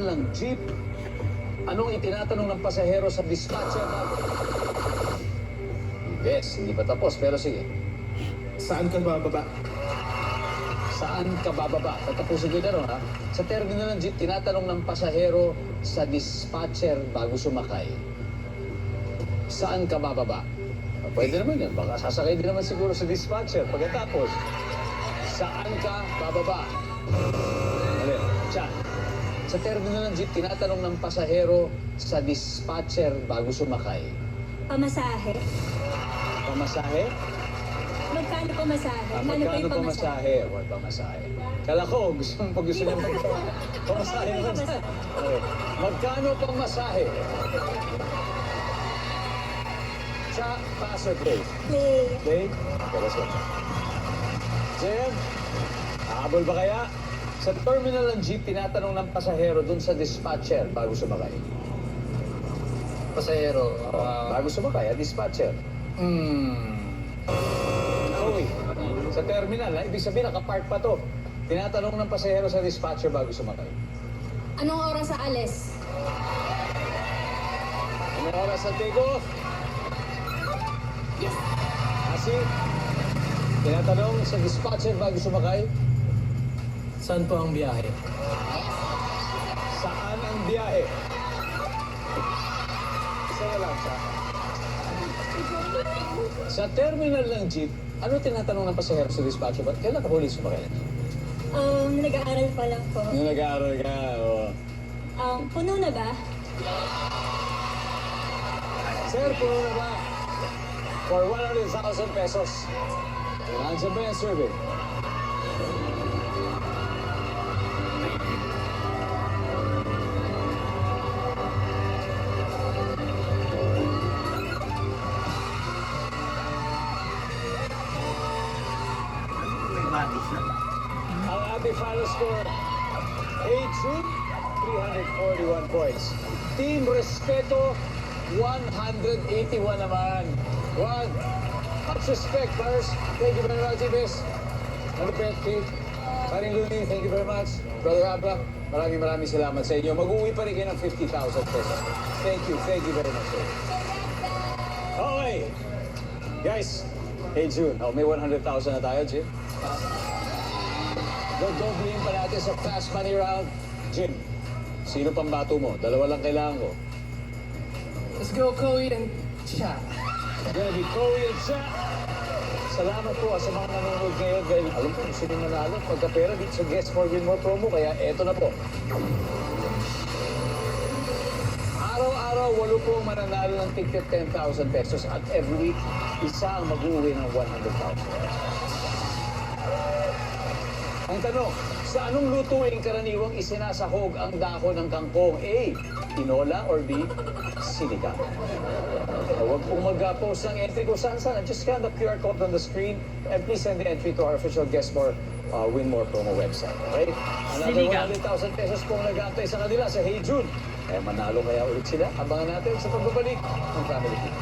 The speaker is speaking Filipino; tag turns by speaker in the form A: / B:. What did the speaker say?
A: lang jeep. Anong itinatanong ng pasahero sa dispatcher natin? Yes, hindi pa tapos, pero sige.
B: Saan ka bababa?
A: Saan ka bababa? Tatapusin ko yung tanong, ha? Sa terminal ng jeep, tinatanong ng pasahero sa dispatcher bago sumakay. Saan ka bababa? Pwede naman yan. Baka sasakay din naman siguro sa dispatcher. Pagkatapos, saan ka bababa? Mali. Siya. Sa terminal ng jeep, tinatanong ng pasahero sa dispatcher bago sumakay.
C: Pamasahe.
A: Pamasahe?
C: Magkano pamasahe?
A: Ah,
C: Magkano pa
A: magkano
C: yung
A: pamasahe? O, pamasahe. Kala ko, pag gusto niya pamasahe naman siya. Okay. Magkano pamasahe? Sa pass or play?
C: Play.
A: Play? Okay, let's go. Jem, hahabol ba kaya? Sa terminal ng jeep, tinatanong ng pasahero dun sa dispatcher bago sumakay.
D: Pasahero.
A: Bago sumakay, dispatcher. Uy, sa terminal, ibig sabihin nakapark pa to. Tinatanong ng pasahero sa dispatcher bago sumakay.
C: Anong oras sa alis?
A: Anong oras ang take-off?
C: Yes.
A: Kasi, tinatanong sa dispatcher bago sumakay,
D: Saan po ang biyahe?
A: saan ang biyahe? Isa na lang siya. Sa terminal ng jeep, ano tinatanong ng pasahero sa dispatcher? Ba't kailan ka huli sumakay?
C: Nag-aaral pa lang po.
A: Nung nag-aaral ka,
C: Puno na ba?
A: Sir, puno na ba? For 100,000 pesos. Nandiyan ba yung survey? Ang ating final score, Hey June, 341 points. Team Respeto, 181 naman. One. Much respect, players. Thank you very much, Ibis. Malupit, Keith. Paring Luni, thank you very much. Brother Abra, maraming salamat sa inyo. Mag-uwi pa rin kayo ng 50,000 pesos. Thank you very much, sir. Okay. Guys, hey June, may 100,000 na tayo, Jim. Dodoblihin pa natin sa fast money round. Jim, sino pang bato mo? Dalawa lang kailangan ko.
D: Let's go, Koey and Cha.
A: Gonna be Corey and Cha. Salamat po sa mga nanonood ngayon dahil alam ko gusto nyo manalo pagkapera dito sa Guess More Win More promo kaya eto na po. Araw-araw, 8 po mananalo ng ticket 10,000 pesos at every week, isa ang mag-uwi ng 100,000. Ang tanong, sa anong lutuing karaniwang isinasahog ang dahon ng kangkong? A. Tinola or B. Sinigang? Huwag pong mag-post ng entry kung saan-saan. Just scan the QR code on the screen and please send the entry to our official Guess More Win More promo website. Okay? Another 100,000 pesos pong nag-aantay sa kanila sa Hey June. Kaya manalo kaya ulit sila. Abangan natin sa pagbabalik ng Family Feud.